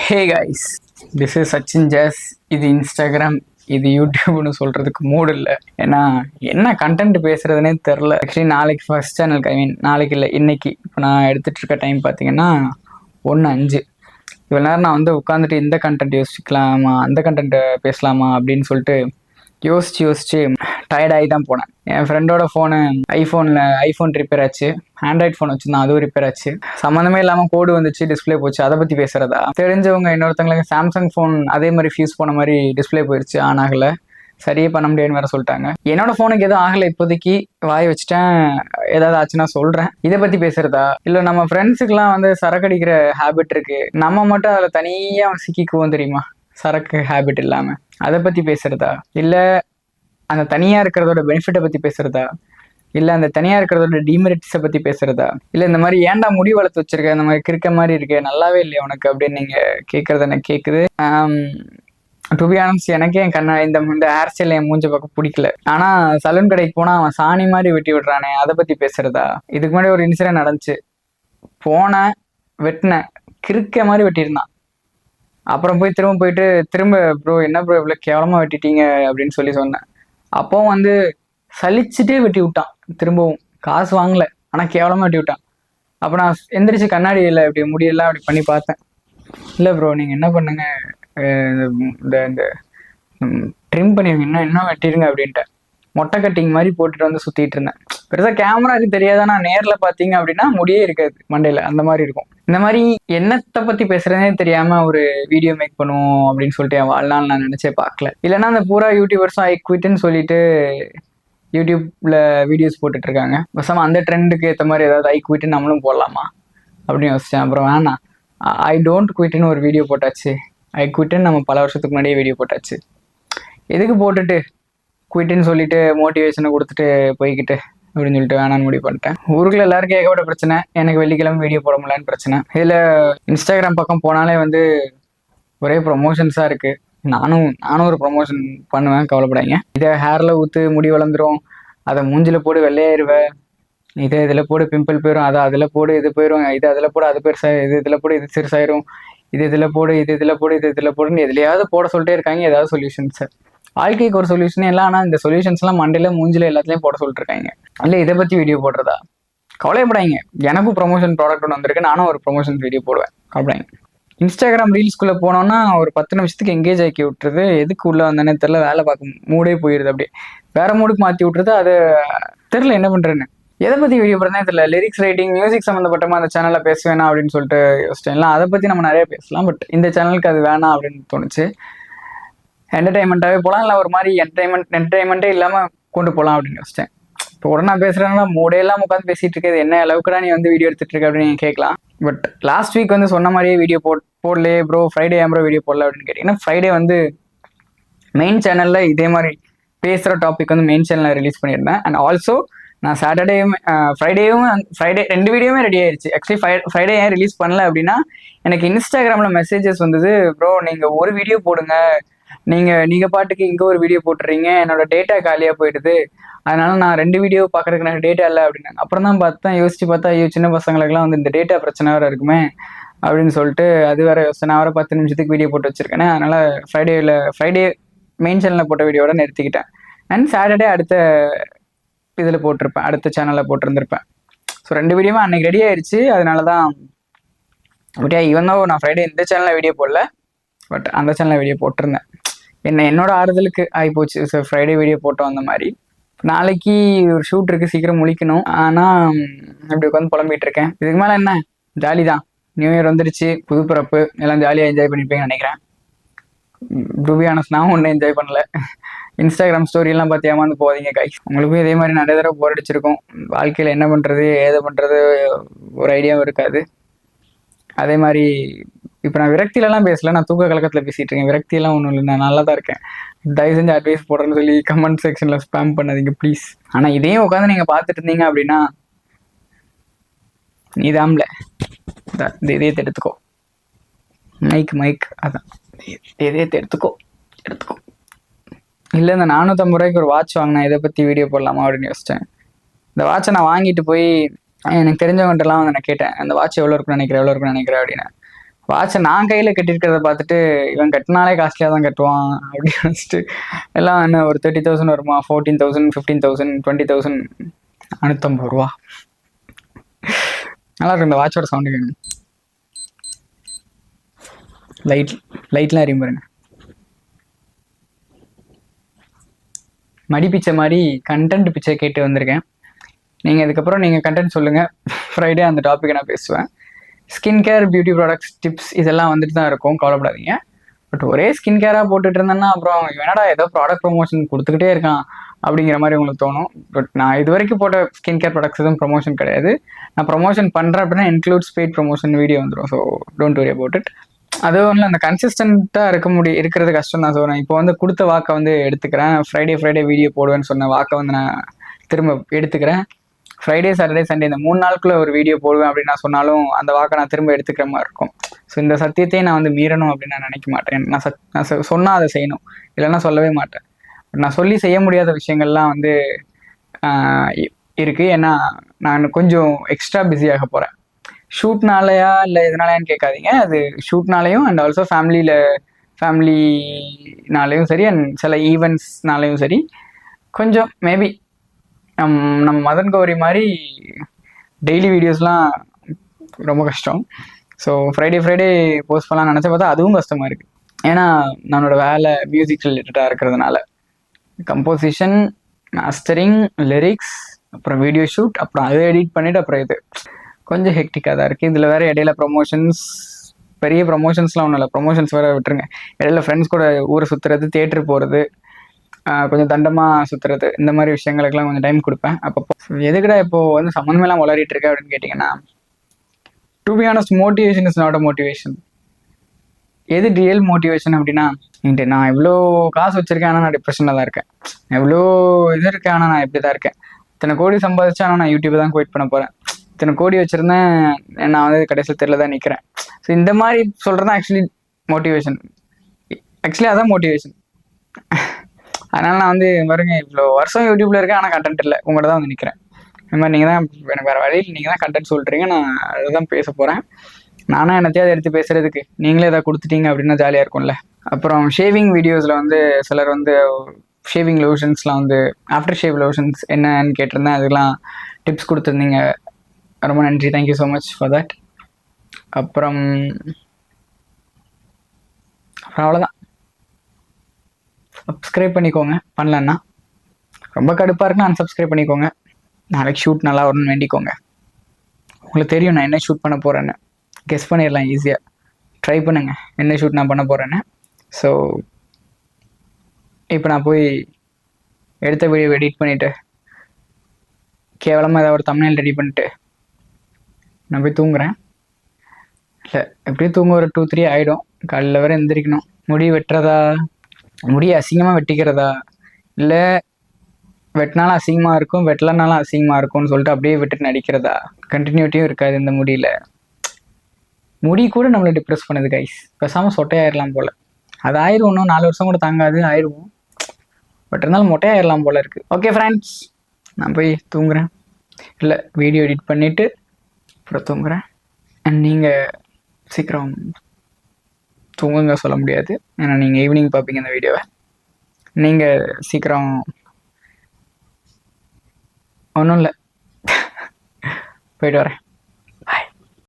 Hey guys, this is Sachin Jas. இது Instagram, இது யூடியூப்னு சொல்றதுக்கு மூடு இல்லை. ஏன்னா என்ன கண்டென்ட் பேசுறதுனே தெரில. ஆக்சுவலி நாளைக்கு ஃபர்ஸ்ட் சேனலுக்கு, நாளைக்கு இல்லை இன்னைக்கு, இப்போ நான் எடுத்துட்டு இருக்க டைம் பார்த்தீங்கன்னா 1:05. இவ்வளோ நேரம் நான் உட்காந்துட்டு இந்த கண்டென்ட் யோசிக்கலாமா, அந்த கண்டென்ட் பேசலாமா அப்படின்னு சொல்லிட்டு யோசிச்சு டயர்டாகி தான் போனேன். என் ஃப்ரெண்டோட ஃபோனு ஐஃபோன் ரிப்பேர் ஆச்சு. ஆண்ட்ராய்ட் ஃபோன் வச்சுருந்தான், அதுவும் ரிப்பேர் ஆச்சு. சம்மந்தமே இல்லாமல் கோடு வந்துச்சு, டிஸ்பிளே போச்சு. அதை பற்றி பேசுகிறதா? தெரிஞ்சவங்க இன்னொருத்தங்களுக்கு சாம்சங் ஃபோன் அதே மாதிரி ஃபியூஸ் போன மாதிரி டிஸ்பிளே போயிடுச்சு, ஆன் ஆகலை, சரியே பண்ண முடியாதுன்னு வேற சொல்லிட்டாங்க. என்னோட ஃபோனுக்கு எதுவும் ஆகலை இப்போதைக்கு, வாய் வச்சுட்டேன். ஏதாவது ஆச்சுன்னா சொல்கிறேன். இதை பற்றி பேசுகிறதா? இல்லை நம்ம ஃப்ரெண்ட்ஸுக்கெலாம் சரக்கடிக்கிற ஹேபிட் இருக்குது, நம்ம மட்டும் அதில் தனியாக சிக்கிக்குவோம் தெரியுமா, சரக்கு ஹேபிட் இல்லாமல். அதை பற்றி பேசுகிறதா? இல்லை அந்த தனியாக இருக்கிறதோட பெனிஃபிட்டை பற்றி பேசுகிறதா? இல்லை அந்த தனியாக இருக்கிறதோட டிமெரிட்ஸை பற்றி பேசுகிறதா? இல்லை இந்த மாதிரி ஏன்டா முடி வளர்த்து வச்சிருக்க, இந்த மாதிரி கிறுக்க மாதிரி இருக்கு, நல்லாவே இல்லையா உனக்கு அப்படின்னு நீங்கள் கேட்குறது எனக்கு கேட்குது. டு பி ஆனஸ்ட், எனக்கே என் இந்த ஹேர் ஸ்டைல் என் மூஞ்ச பக்கம் பிடிக்கல. ஆனால் சலூன் கடைக்கு போனால் அவன் சாணி மாதிரி வெட்டி விடுறானே, அதை பற்றி பேசுகிறதா? இதுக்கு முன்னாடி ஒரு இன்சிடென்ட் நடந்துச்சு. போனேன், வெட்டினேன், கிறுக்க மாதிரி வெட்டியிருந்தான். அப்புறம் திரும்ப ப்ரோ என்ன ப்ரோ இவ்வளோ கேவலமாக வெட்டிட்டீங்க அப்படின்னு சொன்னேன். அப்போவும் சலிச்சுட்டே வெட்டி விட்டான். திரும்பவும் காசு வாங்கலை, ஆனால் கேவலமாக வெட்டி விட்டான். அப்போ நான் எந்திரிச்சு கண்ணாடியில் இப்படி முடியெல்லாம் அப்படி பண்ணி பார்த்தேன். இல்லை ப்ரோ, நீங்கள் என்ன பண்ணுங்க, இந்த ட்ரிம் பண்ணிடுங்க, இன்னும் வெட்டிடுங்க அப்படின்ட்டு மொட்டை கட்டிங் மாதிரி போட்டுட்டு சுற்றிட்டு இருந்தேன். பெருசாக கேமராக்கு தெரியாதானா, நேரில் பார்த்தீங்க அப்படின்னா முடியே இருக்காது மண்டையில், அந்த மாதிரி இருக்கும். இந்த மாதிரி என்னத்தை பற்றி பேசுகிறதே தெரியாமல் ஒரு வீடியோ மேக் பண்ணுவோம் அப்படின்னு சொல்லிட்டு என் வாழ்நாள் நான் நினச்சே பார்க்கல. இல்லைன்னா அந்த பூரா யூடியூபர்ஸும் ஐ குவிட்னு சொல்லிட்டு யூடியூப்ல வீடியோஸ் போட்டுட்டு இருக்காங்க. பசங்க அந்த ட்ரெண்டுக்கு ஏற்ற மாதிரி ஏதாவது ஐ குவிட்னு நம்மளும் போடலாமா அப்படின்னு யோசிச்சேன். அப்புறம் வேணாம், ஐ டோன்ட் குவிட்னு ஒரு வீடியோ போட்டாச்சு. ஐ குவிட்னு நம்ம பல வருஷத்துக்கு முன்னாடியே வீடியோ போட்டாச்சு. எதுக்கு போட்டுட்டு குவிட்னு சொல்லிட்டு மோட்டிவேஷனை கொடுத்துட்டு போய்கிட்டு அப்படின்னு சொல்லிட்டு வேணான்னு முடிவு பண்ணிட்டேன். ஊருக்குள்ள எல்லாருக்கும் ஏகப்பட்ட பிரச்சனை, எனக்கு வெள்ளிக்கிழமை வீடியோ போட முடியலன்னு பிரச்சனை. இதில் இன்ஸ்டாகிராம் பக்கம் போனாலே ஒரே ப்ரொமோஷன்ஸாக இருக்குது. நானும் ஒரு ப்ரொமோஷன் பண்ணுவேன், கவலைப்படாங்க. இதை ஹேரில் ஊற்று முடி வளர்ந்துரும், அதை மூஞ்சில் போடு வெள்ளையாயிருவேன், இதில் போடு பிம்பிள் போயிடும், அதில் போடு இது போயிடும், இது அதில் போடு அது பெருசாக, இதில் போடு இது சிறுசாயிரும், இதில் போடு இதில் போடுன்னு எதுலையாவது போட சொல்லிட்டே இருக்காங்க ஏதாவது சொல்யூஷன்ஸை. வாழ்க்கைக்கு ஒரு சொல்யூஷனே இல்லை, ஆனால் இந்த சொல்யூஷன்ஸ்லாம் மண்டையில் மூஞ்சில் எல்லாத்துலேயும் போட சொல்லிட்டு இருக்காங்க. இல்லை இதை பற்றி வீடியோ போடுறதா? கவலைப்படாங்க, எனக்கும் ப்ரொமோஷன் ப்ராடக்ட் ஒன்று வந்திருக்கு, நானும் ஒரு ப்ரொமோஷன் வீடியோ போடுவேன், கவலைப்படாங்க. இன்ஸ்டாகிராம் ரீல்ஸ்குள்ளே போனோன்னா ஒரு 10 நிமிஷத்துக்கு எங்கேஜ் ஆக்கி விட்டுருது. எதுக்கு உள்ளே வந்தேனே தெரில, வேலை பார்க்க மூடே போயிடுது, அப்படியே வேற மூடுக்கு மாற்றி விட்டுருது. அது தெரில என்ன பண்ணுறேன்னு. எதை பற்றி வீடியோ போடுறதே தெரியல. லிரிக்ஸ் ரைட்டிங், மியூசிக் சம்மந்தப்பட்டமா அந்த சேனலில் பேசுவேனா அப்படின்னு சொல்லிட்டு யோசிச்சேன். இல்லை அதை பற்றி நம்ம நிறைய பேசலாம், பட் இந்த சேனலுக்கு அது வேணாம் அப்படின்னு தோணுச்சு. என்டர்டைன்மெண்ட்டாகவே போகலாம், இல்லை ஒரு மாதிரி என்டர்டைன்மெண்ட்டே இல்லாமல் கொண்டு போகலாம் அப்படின்னு யோசிச்சேன். இப்போ உடனே நான் பேசுகிறேன்னா மூடே எல்லாம் உட்காந்து பேசிகிட்டு இருக்கேன், என்ன அளவுக்குடா நீ வீடியோ எடுத்துகிட்டு இருக்க அப்படின்னு நீங்கள் கேட்கலாம். பட் லாஸ்ட் வீக் சொன்ன மாதிரியே வீடியோ போடலையே ப்ரோ, ஃப்ரைடே ஏன் ப்ரோ வீடியோ போடல அப்படின்னு கேட்டிங்கன்னா, ஃப்ரைடே மெயின் சேனலில் இதே மாதிரி பேசுகிற டாபிக் மெயின் சேனலில் ரிலீஸ் பண்ணியிருந்தேன். அண்ட் ஆல்சோ நான் ஃப்ரைடே 2 வீடியோவுமே ரெடி ஆயிடுச்சு. ஆக்சுவலி ஃப்ரைடே ஏன் ரிலீஸ் பண்ணல அப்படின்னா, எனக்கு இன்ஸ்டாகிராமில் மெசேஜஸ் வந்தது, ப்ரோ நீங்கள் ஒரு வீடியோ போடுங்க, நீங்கள் பாட்டுக்கு இங்கே ஒரு வீடியோ போட்டுறீங்க, என்னோட டேட்டா காலியாக போயிடுது, அதனால நான் 2 வீடியோ பார்க்கறதுக்கு எனக்கு டேட்டா இல்லை அப்படின்னாங்க. அப்புறம் தான் யோசிச்சு பார்த்தா, ஐயோ சின்ன பசங்களுக்குலாம் இந்த டேட்டா பிரச்சனை வேறு இருக்குமே அப்படின்னு சொல்லிட்டு அது வேற யோசனை. நான் வேறு 10 நிமிஷத்துக்கு வீடியோ போட்டு வச்சிருக்கேன். அதனால ஃப்ரைடே மெயின் சேனலில் போட்ட வீடியோட நிறுத்திக்கிட்டேன். அண்ட் சாட்டர்டே அடுத்த இதில் போட்டிருப்பேன், அடுத்த சேனலில் போட்டிருந்திருப்பேன். ஸோ 2 வீடியோவும் அன்னைக்கு ரெடி ஆயிடுச்சு. அதனால தான் அப்படியா, ஈவன் தான் நான் ஃப்ரைடே இந்த சேனலில் வீடியோ போடல, பட் அந்த சேனலில் வீடியோ போட்டிருந்தேன். என்னோட ஆறுதலுக்கு ஆகிப்போச்சு. ஸோ ஃப்ரைடே வீடியோ போட்டோம். அந்த மாதிரி நாளைக்கு ஒரு ஷூட் இருக்குது, சீக்கிரம் முழிக்கணும். ஆனால் அப்படி உட்காந்து புலம்பிகிட்டு இருக்கேன். இதுக்கு மேலே என்ன, ஜாலி தான். நியூ இயர் வந்துடுச்சு, புது பிறப்பு, எல்லாம் ஜாலியாக என்ஜாய் பண்ணியிருப்பேன்னு நினைக்கிறேன். டு பி ஆனஸ்ட், நான் ஒன்றும் என்ஜாய் பண்ணல. இன்ஸ்டாகிராம் ஸ்டோரியெல்லாம் பார்த்து ஏமாந்து போகாதீங்க கைஸ். உங்களுக்கும் இதே மாதிரி நிறைய தடவை போர் அடிச்சிருக்கும். வாழ்க்கையில் என்ன பண்ணுறது ஏது பண்ணுறது ஒரு ஐடியாவும் இருக்காது. அதே மாதிரி இப்போ நான் விரக்தியிலலாம் பேசல, நான் தூக்க கலக்கத்தில் பேசிகிட்டு இருக்கேன். விரக்தியெல்லாம் ஒன்றும் இல்லை, நான் நல்லா தான் இருக்கேன். தயவு செஞ்சு அட்வைஸ் போடுறேன்னு சொல்லி கமெண்ட் செக்ஷனில் ஸ்பேம் பண்ணாதீங்க ப்ளீஸ். ஆனால் இதையும் உட்காந்து நீங்கள் பார்த்துட்டு இருந்தீங்க அப்படின்னா, நீதாம்ல இந்த இதயத்தை எடுத்துக்கோ, மைக் அதான் இதயத்தை எடுத்துக்கோ. இல்லை இந்த 450 ரூபாய்க்கு ஒரு வாட்ச் வாங்கினேன், இதை பற்றி வீடியோ போடலாமா அப்படின்னு யோசித்தேன். இந்த வாட்சை நான் வாங்கிட்டு போய் எனக்கு தெரிஞ்சவங்கள்ட்டலாம் நான் கேட்டேன், அந்த வாட்ச் எவ்வளோ இருக்குன்னு நினைக்கிறேன் அப்படின்னு. வாட்சை நான் கையில் கட்டியிருக்கிறத பார்த்துட்டு இவன் கட்டினாலே காஸ்ட்லியாக தான் கட்டுவான் அப்படின்னு நினச்சிட்டு எல்லாம் என்ன ஒரு 30,000 வருமா, 14,000, 15,000, 20,000, 450 ரூபா. நல்லா இருக்கும் இந்த வாட்சோட சவுண்டு கேட்கணும். லைட்லாம் எரியும் பாருங்க. மடி பிச்சை மாதிரி கண்டென்ட் பிச்சை கேட்டு வந்திருக்கேன். நீங்கள் இதுக்கப்புறம் நீங்கள் கண்டென்ட் சொல்லுங்கள். ஃப்ரைடே அந்த டாப்பிக்கை நான் பேசுவேன். Skin care, beauty products, tips இதெல்லாம் வந்துட்டு தான் இருக்கும், கவலைப்படாதீங்க. பட் ஒரே ஸ்கின் கேராக போட்டுட்டு இருந்தேன்னா அப்புறம் வேணடா ஏதோ ப்ராடக்ட் ப்ரொமோஷன் கொடுத்துக்கிட்டே இருக்கான் அப்படிங்கிற மாதிரி உங்களுக்கு தோணும். பட் நான் இது வரைக்கும் போட்ட ஸ்கின் கேர் ப்ராடக்ட்ஸ் எதுவும் ப்ரொமோஷன் கிடையாது. நான் ப்ரொமோஷன் பண்ணுறேன் அப்படின்னா இன்க்ளூட்ஸ் பெய்ட் ப்ரொமோஷன் வீடியோ வந்துடும். So don't worry about it. அதுவும் இல்லை, அந்த கன்சிஸ்டண்ட்டாக இருக்கிறது கஷ்டம் தான். ஸோ நான் இப்போ வந்து கொடுத்த வாக்கை வந்து எடுத்துக்கிறேன். ஃப்ரைடே வீடியோ போடுவேன்னு சொன்ன வாக்கை வந்து நான் திரும்ப எடுத்துக்கிறேன். ஃப்ரைடே, சாட்டர்டே, சண்டே இந்த 3 நாளுக்குள்ளே ஒரு வீடியோ போடுவேன் அப்படின்னு நான் சொன்னாலும் அந்த வாக்கை நான் திரும்ப எடுத்துக்கிற மாதிரி இருக்கும். ஸோ இந்த சத்தியத்தையே நான் வந்து மீறணும் அப்படின்னு நான் நினைக்க மாட்டேன். நான் சொன்னால் அதை செய்யணும், இல்லைன்னா சொல்லவே மாட்டேன். நான் சொல்லி செய்ய முடியாத விஷயங்கள்லாம் வந்து இருக்குது. ஏன்னா நான் கொஞ்சம் எக்ஸ்ட்ரா பிஸியாக போகிறேன். ஷூட்னாலையா இல்லை எதனாலயான்னு கேட்காதீங்க. அது ஷூட்னாலையும் அண்ட் ஆல்சோ ஃபேமிலினாலையும் சரி, அண்ட் சில ஈவெண்ட்ஸ்னாலையும் சரி, கொஞ்சம் மேபி நம்ம மதன் கௌரி மாதிரி டெய்லி வீடியோஸ்லாம் ரொம்ப கஷ்டம். ஸோ ஃப்ரைடே போஸ்ட் பண்ணலாம் நினச்ச பார்த்தா அதுவும் கஷ்டமாக இருக்குது. ஏன்னா நம்மளோட வேலை மியூசிக் ரிலேட்டடாக இருக்கிறதுனால கம்போசிஷன், மாஸ்டரிங், லிரிக்ஸ், அப்புறம் வீடியோ ஷூட், அப்புறம் அதை எடிட் பண்ணிவிட்டு அப்புறம் இது கொஞ்சம் ஹெக்டிக்காக தான் இருக்குது. இதில் வேறு இடையில ப்ரொமோஷன்ஸ், பெரிய ப்ரொமோஷன்ஸ்லாம் ஒன்றும் இல்லை, ப்ரொமோஷன்ஸ் வேறு விட்டுருங்க. இடையில ஃப்ரெண்ட்ஸ் கூட ஊரை சுற்றுறது, தியேட்டர் போகிறது, கொஞ்சம் தண்டமாக சுற்றுறது, இந்த மாதிரி விஷயங்களுக்கெல்லாம் கொஞ்சம் டைம் கொடுப்பேன் அப்பப்போ. எதுக்குடா இப்போது வந்து சம்மந்தமெல்லாம் வளரிட்டு இருக்கேன் அப்படின்னு கேட்டிங்கன்னா, to be honest motivation is not a motivation. எது ரியல் மோட்டிவேஷன் அப்படின்னா, நான் இவ்வளோ காசு வச்சுருக்கேன் ஆனால் நான் டிப்ரெஷனில் தான் இருக்கேன், எவ்வளோ இது இருக்கேன் ஆனால் நான் இப்படி தான் இருக்கேன், இத்தனை கோடி சம்பாதிச்சா ஆனால் நான் யூடியூப் தான் குயிட் பண்ண போகிறேன், இத்தனை கோடி வச்சுருந்தேன் நான் வந்து கடைசியில் தெரியல தான் நிற்கிறேன். ஸோ இந்த மாதிரி சொல்கிறது தான் ஆக்சுவலி மோட்டிவேஷன். அதான் மோட்டிவேஷன். அதனால் நான் வந்து பாருங்க, இவ்வளோ வருஷம் யூடியூப்பில் இருக்கேன் ஆனால் கண்டென்ட் இல்லை, உங்கள்கிட்ட தான் வந்து நிற்கிறேன். இந்த மாதிரி நீங்கள் தான், எனக்கு வேறு வழியில் நீங்கள் தான் கண்டென்ட் சொல்கிறீங்க, நான் அதை தான் பேச போகிறேன். நானும் என்னத்தையாவது எடுத்து பேசுகிறதுக்கு நீங்களே எதாவது கொடுத்துட்டீங்க அப்படின்னா ஜாலியாக இருக்கும்ல. அப்புறம் ஷேவிங் வீடியோஸில் வந்து சிலர் வந்து ஷேவிங் லோஷன்ஸ்லாம் வந்து ஆஃப்டர் ஷேவ் லோஷன்ஸ் என்னன்னு கேட்டிருந்தேன். அதுக்கெலாம் டிப்ஸ் கொடுத்துருந்தீங்க, ரொம்ப நன்றி, thank you so much for that. அப்புறம் அவ்வளோதான். சப்ஸ்கிரைப் பண்ணிக்கோங்க பண்ணலன்னா. ரொம்ப கடுப்பாக இருக்குன்னா அன்சப்ஸ்கிரைப் பண்ணிக்கோங்க. நாளைக்கு ஷூட் நல்லா வரும்னு வேண்டிக்கோங்க. உங்களுக்கு தெரியும் நான் என்ன ஷூட் பண்ண போகிறேன்னு, கெஸ் பண்ணிடலாம் ஈஸியாக. ட்ரை பண்ணுங்கள் என்ன ஷூட் நான் பண்ண போகிறேன்னு. ஸோ இப்போ நான் போய் எடுத்த வீடியோ எடிட் பண்ணிவிட்டு கேவலமாக ஏதாவது ஒரு தம்ப்நெயில் ரெடி பண்ணிட்டு நான் போய் தூங்குறேன். இல்லை எப்படியும் தூங்க ஒரு 2-3 ஆகிடும். காலையில் வரை எந்திரிக்கணும். முடி வெட்டுறதா, முடி அசிங்கமாக வெட்டிக்கிறதா, இல்லை வெட்டினாலும் அசிங்கமாக இருக்கும், வெட்டலனாலும் அசிங்கமாக இருக்கும்னு சொல்லிட்டு அப்படியே விட்டுட்டு நடிக்கிறதா, கண்டினியூட்டியும் இருக்காது இந்த முடியல. முடி கூட நம்மளை டிப்ரெஸ் பண்ணுது கைஸ். பேசாமல் சொட்டையாயிடலாம் போல். அது ஆயிரும், இன்னும் 4 வருஷம் கூட தாங்காது, ஆயிடுவோம். பட் இருந்தாலும் மொட்டையாயிடலாம் போல் இருக்குது. ஓகே ஃப்ரெண்ட்ஸ், நான் போய் தூங்குறேன். இல்லை வீடியோ எடிட் பண்ணிவிட்டு அப்புறம் தூங்குறேன். அண்ட் நீங்கள் சீக்கிரம் தூங்குங்க சொல்ல முடியாது, ஏன்னா நீங்கள் ஈவினிங் பார்ப்பீங்க இந்த வீடியோவை. நீங்கள் சீக்கிரம் ஒன்றும் இல்லை, போயிட்டு வரேன்.